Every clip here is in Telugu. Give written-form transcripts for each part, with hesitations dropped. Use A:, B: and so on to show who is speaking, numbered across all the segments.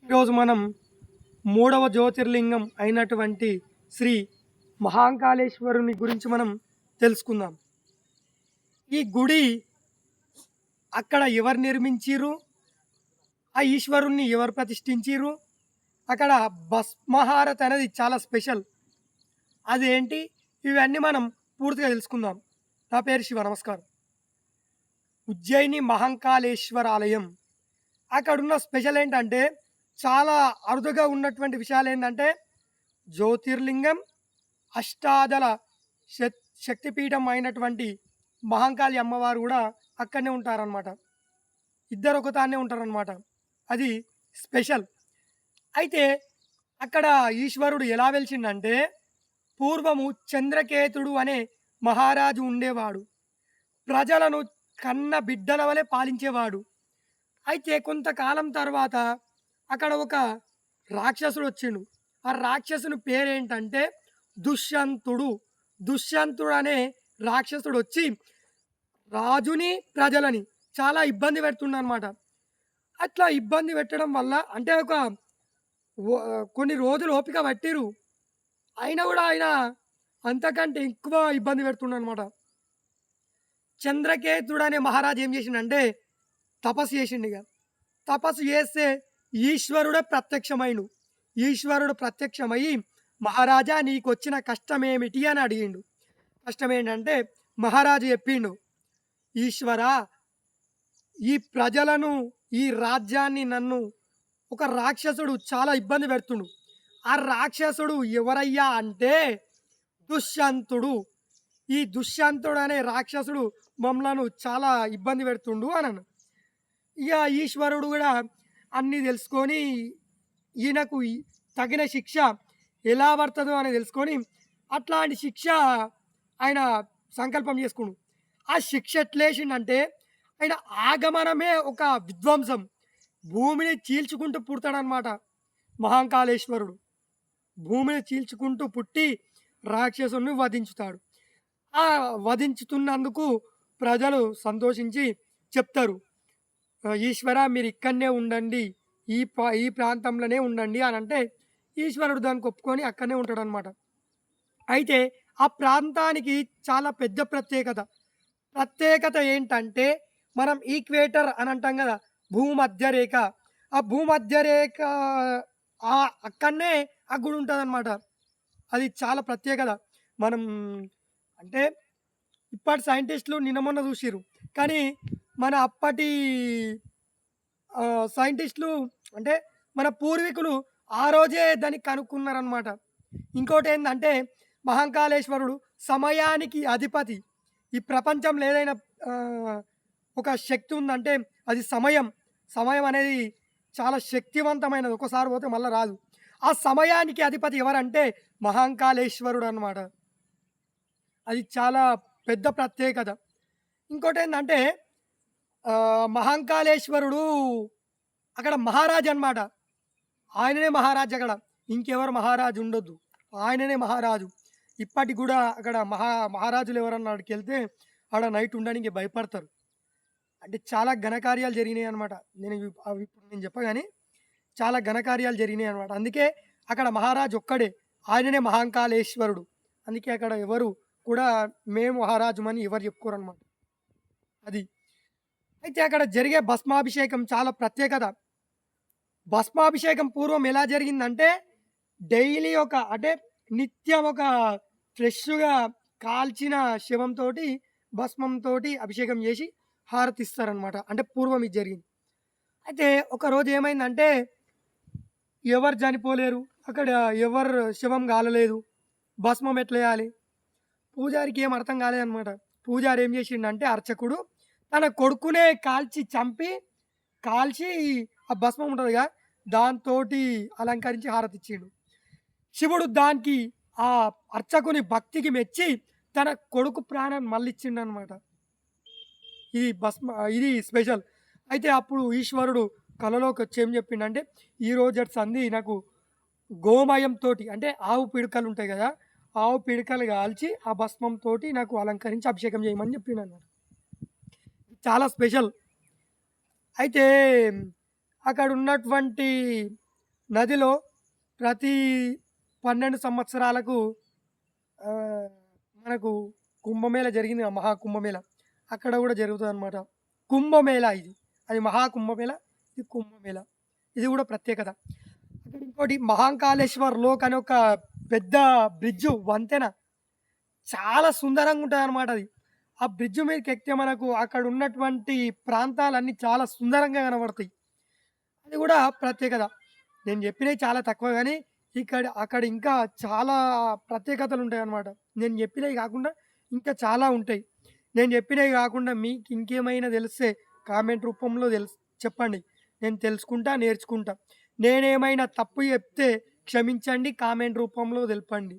A: ఈరోజు మనం మూడవ జ్యోతిర్లింగం అయినటువంటి శ్రీ మహాంకాళేశ్వరుని గురించి మనం తెలుసుకుందాం. ఈ గుడి అక్కడ ఎవరు నిర్మించిరు, ఆ ఈశ్వరుణ్ణి ఎవరు ప్రతిష్ఠించిరు, అక్కడ భస్మహారతి అనేది చాలా స్పెషల్. అదేంటి, ఇవన్నీ మనం పూర్తిగా తెలుసుకుందాం. నా పేరు శివ. నమస్కారం. ఉజ్జయిని మహాంకాళేశ్వర ఆలయం. అక్కడున్న స్పెషల్ ఏంటంటే, చాలా అరుదుగా ఉన్నటువంటి విషయాలు ఏంటంటే, జ్యోతిర్లింగం, అష్టాదల శక్తిపీఠం అయినటువంటి మహంకాళి అమ్మవారు కూడా అక్కడనే ఉంటారనమాట. ఇద్దరు ఒకతానే ఉంటారనమాట. అది స్పెషల్. అయితే అక్కడ ఈశ్వరుడు ఎలా వెలిచిండంటే, పూర్వము చంద్రకేతుడు అనే మహారాజు ఉండేవాడు. ప్రజలను కన్న బిడ్డల వలె పాలించేవాడు. అయితే కొంతకాలం తర్వాత అక్కడ ఒక రాక్షసుడు వచ్చిండు. ఆ రాక్షసుని పేరేంటంటే దుష్యంతుడు. దుష్యంతుడు అనే రాక్షసుడు వచ్చి రాజుని ప్రజలని చాలా ఇబ్బంది పెడుతుండనమాట. అట్లా ఇబ్బంది పెట్టడం వల్ల అంటే కొన్ని రోజులు ఓపిక పట్టిరు. అయినా కూడా ఆయన అంతకంటే ఎక్కువ ఇబ్బంది పెడుతుండనమాట. చంద్రకేతుడు అనే మహారాజు ఏం చేసిండంటే తపస్సు చేసిండు. ఇక తపస్సు చేస్తే ఈశ్వరుడే ప్రత్యక్షమైండు. ఈశ్వరుడు ప్రత్యక్షమయ్యి, మహారాజా నీకొచ్చిన కష్టమేమిటి అని అడిగిండు. కష్టం ఏంటంటే మహారాజు చెప్పిండు, ఈశ్వరా, ఈ ప్రజలను, ఈ రాజ్యాన్ని, నన్ను ఒక రాక్షసుడు చాలా ఇబ్బంది పెడుతుండు. ఆ రాక్షసుడు ఎవరయ్యా అంటే దుష్యంతుడు. ఈ దుష్యంతుడు అనే రాక్షసుడు మమ్మలను చాలా ఇబ్బంది పెడుతుండు అన్నాను. ఇక ఈశ్వరుడు కూడా అన్నీ తెలుసుకొని ఈయనకు తగిన శిక్ష ఎలా పడుతుందో అని తెలుసుకొని అట్లాంటి శిక్ష ఆయన సంకల్పం చేసుకున్నాడు. ఆ శిక్ష ఎట్లేసిండంటే, ఆయన ఆగమనమే ఒక విధ్వంసం. భూమిని చీల్చుకుంటూ పుడతాడనమాట మహాంకాళేశ్వరుడు. భూమిని చీల్చుకుంటూ పుట్టి రాక్షసుని వధించుతాడు. ఆ వధించుతున్నందుకు ప్రజలు సంతోషించి చెప్తారు, ఈశ్వర మీరు ఇక్కడనే ఉండండి, ఈ ప్రాంతంలోనే ఉండండి అని అంటే ఈశ్వరుడు దానికి ఒప్పుకొని అక్కడనే ఉంటాడనమాట. అయితే ఆ ప్రాంతానికి చాలా పెద్ద ప్రత్యేకత ఏంటంటే, మనం ఈక్వేటర్ అని అంటాం కదా, భూమధ్య రేఖ. ఆ భూమధ్య రేఖ అక్కడనే ఆ గుడి ఉంటుందన్నమాట. అది చాలా ప్రత్యేకత. మనం అంటే ఇప్పటి సైంటిస్టులు నిన్న మొన్న చూసిర్రు, కానీ మన అప్పటి సైంటిస్టులు అంటే మన పూర్వీకులు ఆ రోజే దాన్ని కనుక్కున్నారనమాట. ఇంకోటి ఏంటంటే, మహాంకాళేశ్వరుడు సమయానికి అధిపతి. ఈ ప్రపంచంలో ఏదైనా ఒక శక్తి ఉందంటే అది సమయం. సమయం అనేది చాలా శక్తివంతమైనది. ఒకసారి పోతే మళ్ళీ రాదు. ఆ సమయానికి అధిపతి ఎవరంటే మహాంకాళేశ్వరుడు అనమాట. అది చాలా పెద్ద ప్రత్యేకత. ఇంకోటి ఏంటంటే, మహాంకాళేశ్వరుడు అక్కడ మహారాజు అనమాట. ఆయననే మహారాజు అక్కడ. ఇంకెవరు మహారాజు ఉండొద్దు. ఆయననే మహారాజు. ఇప్పటికి కూడా అక్కడ మహారాజులు ఎవరన్నా అక్కడికి వెళ్తే ఆడ నైట్ ఉండడానికి భయపడతారు. అంటే చాలా ఘనకార్యాలు జరిగినాయి అనమాట. అవి ఇప్పుడు నేను చెప్పగానే చాలా ఘనకార్యాలు జరిగినాయి అనమాట. అందుకే అక్కడ మహారాజు ఒక్కడే, ఆయననే మహాంకాళేశ్వరుడు. అందుకే అక్కడ ఎవరు కూడా మేము మహారాజుమని ఎవరు చెప్పుకోరు అనమాట. అది. అయితే అక్కడ జరిగే భస్మాభిషేకం చాలా ప్రత్యేకత. భస్మాభిషేకం పూర్వం ఎలా జరిగిందంటే, డైలీ అంటే నిత్యం ఒక ఫ్రెష్గా కాల్చిన శవంతో భస్మంతో అభిషేకం చేసి హారతిస్తారనమాట. అంటే పూర్వం ఇది జరిగింది. అయితే ఒకరోజు ఏమైందంటే, ఎవరు చనిపోలేరు అక్కడ, ఎవరు శవం కాలలేదు, భస్మం ఎట్లా వేయాలి, పూజారికి ఏం అర్థం కాలేదనమాట. పూజారి ఏం చేసిండంటే, అర్చకుడు తన కొడుకునే కాల్చి ఆ భస్మం ఉంటుందిగా దాంతో అలంకరించి హారతిచ్చిండు. శివుడు దానికి ఆ అర్చకుని భక్తికి మెచ్చి తన కొడుకు ప్రాణాన్ని మళ్ళిచ్చిండు అనమాట. ఇది స్పెషల్. అయితే అప్పుడు ఈశ్వరుడు కలలోకి వచ్చి ఏం చెప్పిండంటే, ఈ రోజు సంధి నాకు గోమయంతో అంటే ఆవు పిడకలు ఉంటాయి కదా, ఆవు పిడకలు కాల్చి ఆ భస్మంతో నాకు అలంకరించి అభిషేకం చేయమని చెప్పిండు అన్నమాట. చాలా స్పెషల్. అయితే అక్కడ ఉన్నటువంటి నదిలో ప్రతి 12 సంవత్సరాలకు ఆహ్, మనకు కుంభమేళ జరిగింది కదా! మహాకుంభమేళ. అక్కడ గూడా జరుగుతదనమాట. కుంభమేళ ఇది. అది మహాకుంభమేళ, ఇది కుంభమేళ. ఇది గూడా ప్రత్యేకత. అక్కడ ఇంకోటి మహాంకాళేశ్వర్ లోక్ అనే ఒక పెద్ద బ్రిడ్జు, వంతెన చాలా సుందరంగా ఉంటదనమాట అది. ఆ బ్రిడ్జ్ మీదకెక్కితే మనకు అక్కడ ఉన్నటువంటి ప్రాంతాలన్నీ చాలా సుందరంగా కనబడతాయి. అది గూడా ప్రత్యేకత. నేను జెప్పినయి చాలా తక్కువ గానీ, అక్కడ ఇంకా చాలా ప్రత్యేకతలుంటాయనమాట. నేను జెప్పినయి గాకుండా ఇంకా చాలా ఉంటాయి. నేను జెప్పినయి గాకుండా మీకింకేమైనా దెలిస్తే కామెంట్ రూపంలో చెప్పండి. నేను తెలుసుకుంటా, నేర్చుకుంటా. నేనేమైనా తప్పు జెప్తే క్షమించండి. కామెంట్ రూపంలో దెలపండి.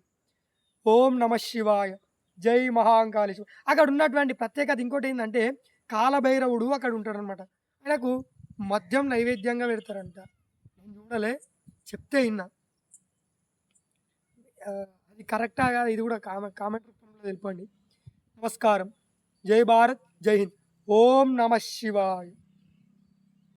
A: ఓం నమః శివాయ. జై మహాంకాళేశ్వర. అక్కడున్నటువంటి ప్రత్యేకత ఇంకోటేందంటే, కాలభైరవుడు అక్కడుంటాడనమాట. ఆయనకు మద్యం నైవేద్యంగా పెడతారంట. నేను జూడలే. చెప్తే ఇన్నా. అది కరెక్టా కాదా ఇది గూడా కామెంట్ రూపంలో తెలపండి. నమస్కారం. జై భారత్. జై హింద్. ఓం నమః శివాయ.